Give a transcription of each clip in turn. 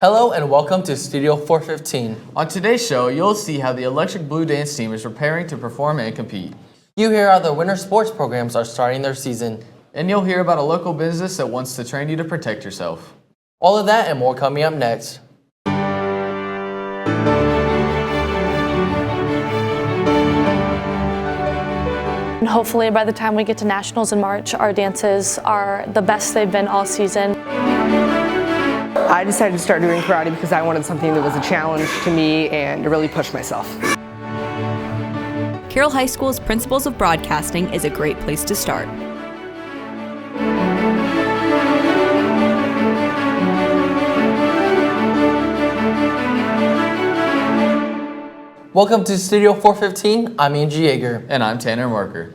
Hello and welcome to Studio 415. On today's show, you'll see how the Electric Blue Dance team is preparing to perform and compete. You hear how the winter sports programs are starting their season. And you'll hear about a local business that wants to train you to protect yourself. All of that and more coming up next. And hopefully by the time we get to Nationals in March, our dances are the best they've been all season. I decided to start doing karate because I wanted something that was a challenge to me and to really push myself. Carroll High School's Principles of Broadcasting is a great place to start. Welcome to Studio 415. I'm Angie Yeager. And I'm Tanner Marker.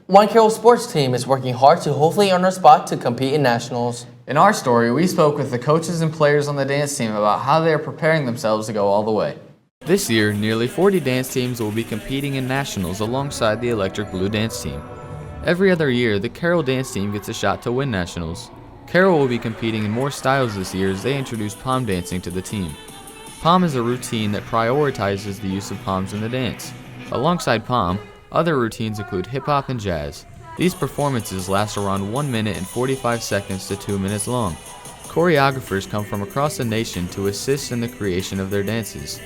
One Carroll sports team is working hard to hopefully earn a spot to compete in Nationals. In our story, we spoke with the coaches and players on the dance team about how they are preparing themselves to go all the way. This year, nearly 40 dance teams will be competing in Nationals alongside the Electric Blue Dance team. Every other year, the Carroll dance team gets a shot to win Nationals. Carroll will be competing in more styles this year as they introduce palm dancing to the team. Palm is a routine that prioritizes the use of palms in the dance. Alongside palm, other routines include hip-hop and jazz. These performances last around 1 minute and 45 seconds to 2 minutes long. Choreographers come from across the nation to assist in the creation of their dances.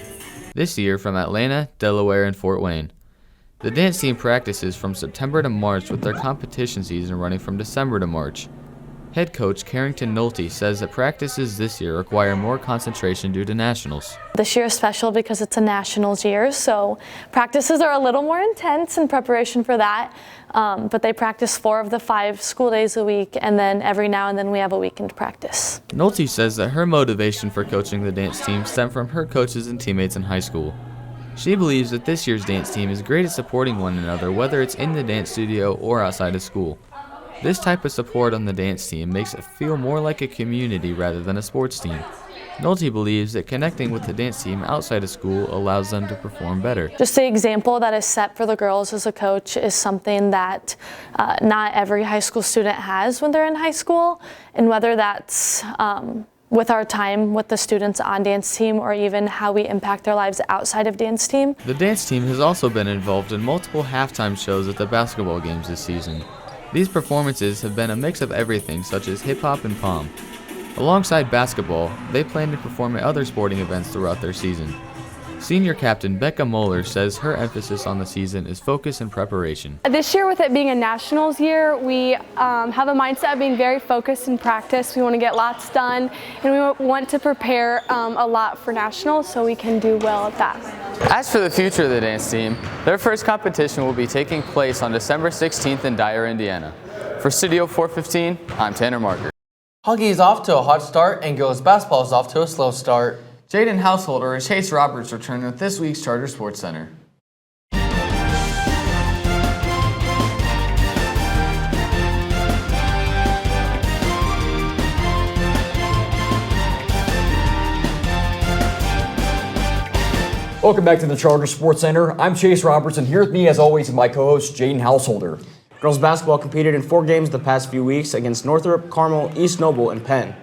This year from Atlanta, Delaware, and Fort Wayne. The dance team practices from September to March with their competition season running from December to March. Head coach Carrington Nolte says that practices this year require more concentration due to Nationals. This year is special because it's a Nationals year, so practices are a little more intense in preparation for that. But they practice 4 of the 5 school days a week, and then every now and then we have a weekend practice. Nolte says that her motivation for coaching the dance team stemmed from her coaches and teammates in high school. She believes that this year's dance team is great at supporting one another, whether it's in the dance studio or outside of school. This type of support on the dance team makes it feel more like a community rather than a sports team. Nolte believes that connecting with the dance team outside of school allows them to perform better. Just the example that is set for the girls as a coach is something that not every high school student has when they're in high school, and whether that's with our time with the students on dance team or even how we impact their lives outside of dance team. The dance team has also been involved in multiple halftime shows at the basketball games this season. These performances have been a mix of everything such as hip-hop and palm. Alongside basketball, they plan to perform at other sporting events throughout their season. Senior captain Becca Moeller says her emphasis on the season is focus and preparation. This year, with it being a Nationals year, we have a mindset of being very focused in practice. We want to get lots done, and we want to prepare a lot for Nationals so we can do well at that. As for the future of the dance team, their first competition will be taking place on December 16th in Dyer, Indiana. For Studio 415, I'm Tanner Marker. Hockey is off to a hot start and girls basketball is off to a slow start. Jaden Householder and Chase Roberts return with this week's Charter Sports Center. Welcome back to the Charter Sports Center. I'm Chase Roberts, and here with me, as always, is my co-host, Jaden Householder. Girls basketball competed in 4 games the past few weeks against Northrop, Carmel, East Noble, and Penn.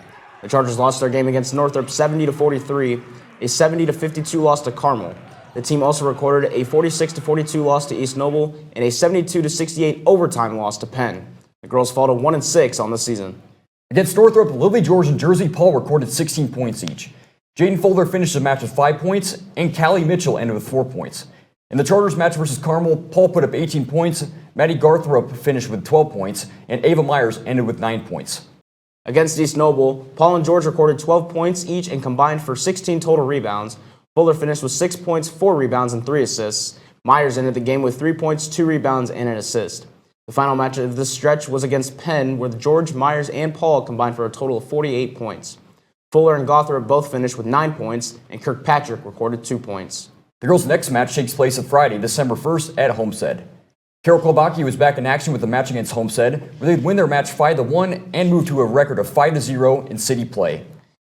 The Chargers lost their game against Northrop 70-43, a 70-52 loss to Carmel. The team also recorded a 46-42 loss to East Noble and a 72-68 overtime loss to Penn. The girls fall to 1-6 on the season. Against Northrop, Lily George and Jersey Paul recorded 16 points each. Jaden Folder finished the match with 5 points, and Callie Mitchell ended with 4 points. In the Chargers match versus Carmel, Paul put up 18 points, Maddie Garthrop finished with 12 points, and Ava Myers ended with 9 points. Against East Noble, Paul and George recorded 12 points each and combined for 16 total rebounds. Fuller finished with 6 points, 4 rebounds, and 3 assists. Myers ended the game with 3 points, 2 rebounds, and an assist. The final match of this stretch was against Penn, where George, Myers, and Paul combined for a total of 48 points. Fuller and Gothrop both finished with 9 points, and Kirkpatrick recorded 2 points. The girls' next match takes place on Friday, December 1st at Homestead. Carroll Club Hockey was back in action with the match against Homestead, where they'd win their match 5-1 and move to a record of 5-0 in city play.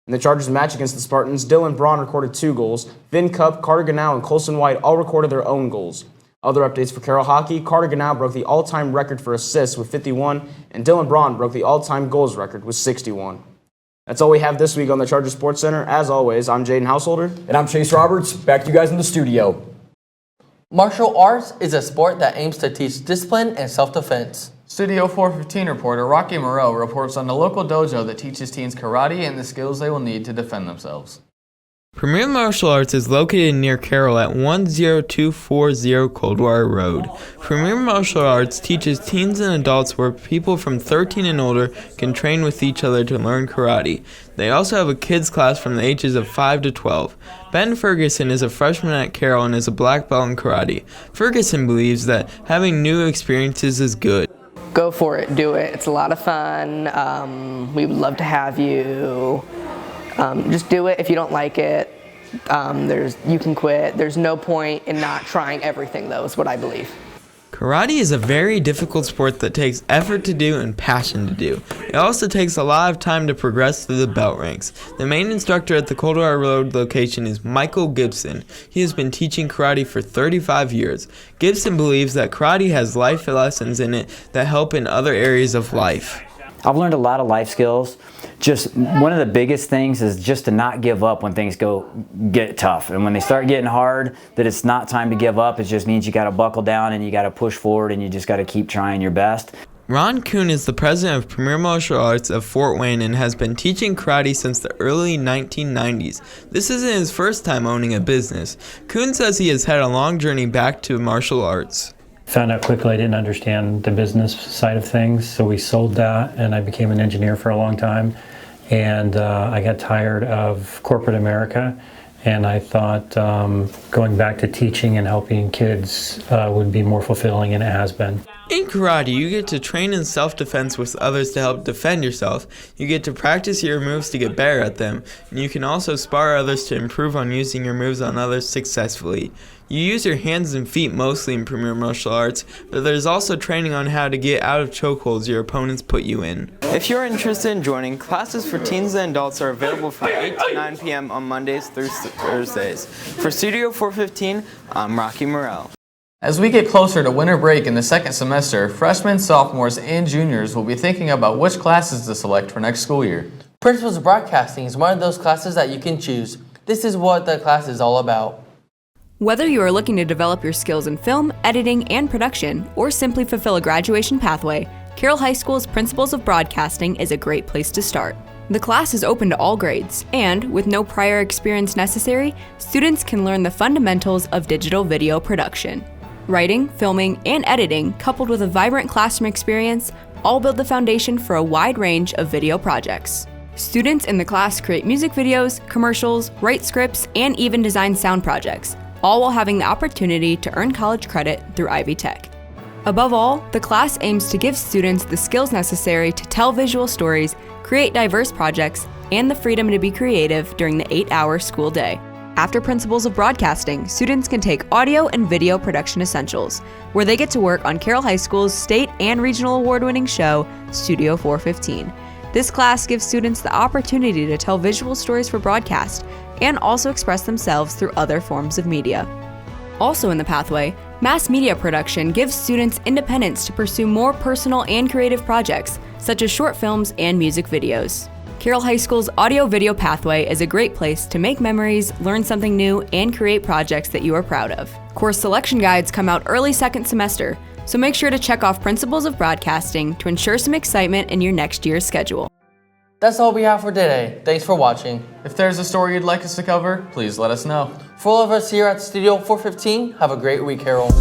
In the Chargers match against the Spartans, Dylan Braun recorded 2 goals. Vin Cup, Carter Ganau, and Colson White all recorded their own goals. Other updates for Carroll hockey: Carter Ganau broke the all-time record for assists with 51, and Dylan Braun broke the all-time goals record with 61. That's all we have this week on the Charger Sports Center. As always, I'm Jaden Householder. And I'm Chase Roberts. Back to you guys in the studio. Martial arts is a sport that aims to teach discipline and self-defense. Studio 415 reporter Rocky Moreau reports on the local dojo that teaches teens karate and the skills they will need to defend themselves. Premier Martial Arts is located near Carroll at 10240 Coldwater Road. Premier Martial Arts teaches teens and adults where people from 13 and older can train with each other to learn karate. They also have a kids class from the ages of 5 to 12. Ben Ferguson is a freshman at Carroll and is a black belt in karate. Ferguson believes that having new experiences is good. Go for it, do it. It's a lot of fun. We would love to have you. Just do it. If you don't like it, you can quit. There's no point in not trying everything, though, is what I believe. Karate is a very difficult sport that takes effort to do and passion to do. It also takes a lot of time to progress through the belt ranks. The main instructor at the Coldwater Road location is Michael Gibson. He has been teaching karate for 35 years. Gibson believes that karate has life lessons in it that help in other areas of life. I've learned a lot of life skills. Just one of the biggest things is just to not give up when things get tough. And when they start getting hard, that it's not time to give up. It just means you got to buckle down and you got to push forward and you just got to keep trying your best. Ron Kuhn is the president of Premier Martial Arts of Fort Wayne and has been teaching karate since the early 1990s. This isn't his first time owning a business. Kuhn says he has had a long journey back to martial arts. Found out quickly I didn't understand the business side of things, so we sold that and I became an engineer for a long time. And I got tired of corporate America, and I thought going back to teaching and helping kids would be more fulfilling, and it has been. In karate, you get to train in self-defense with others to help defend yourself. You get to practice your moves to get better at them, and you can also spar others to improve on using your moves on others successfully. You use your hands and feet mostly in Premier Martial Arts, but there's also training on how to get out of chokeholds your opponents put you in. If you're interested in joining, classes for teens and adults are available from 8 to 9 p.m. on Mondays through Thursdays. For Studio 415, I'm Rocky Morel. As we get closer to winter break in the second semester, freshmen, sophomores, and juniors will be thinking about which classes to select for next school year. Principles of Broadcasting is one of those classes that you can choose. This is what the class is all about. Whether you are looking to develop your skills in film, editing, and production, or simply fulfill a graduation pathway, Carroll High School's Principles of Broadcasting is a great place to start. The class is open to all grades, and with no prior experience necessary, students can learn the fundamentals of digital video production. Writing, filming, and editing, coupled with a vibrant classroom experience, all build the foundation for a wide range of video projects. Students in the class create music videos, commercials, write scripts, and even design sound projects, all while having the opportunity to earn college credit through Ivy Tech. Above all, the class aims to give students the skills necessary to tell visual stories, create diverse projects, and the freedom to be creative during the 8-hour school day. After Principles of Broadcasting, students can take Audio and Video Production Essentials, where they get to work on Carroll High School's state and regional award-winning show, Studio 415. This class gives students the opportunity to tell visual stories for broadcast and also express themselves through other forms of media. Also in the pathway, Mass Media Production gives students independence to pursue more personal and creative projects, such as short films and music videos. Carroll High School's audio-video pathway is a great place to make memories, learn something new, and create projects that you are proud of. Course selection guides come out early second semester, so make sure to check off Principles of Broadcasting to ensure some excitement in your next year's schedule. That's all we have for today. Thanks for watching. If there's a story you'd like us to cover, please let us know. For all of us here at Studio 415, have a great week, Carroll.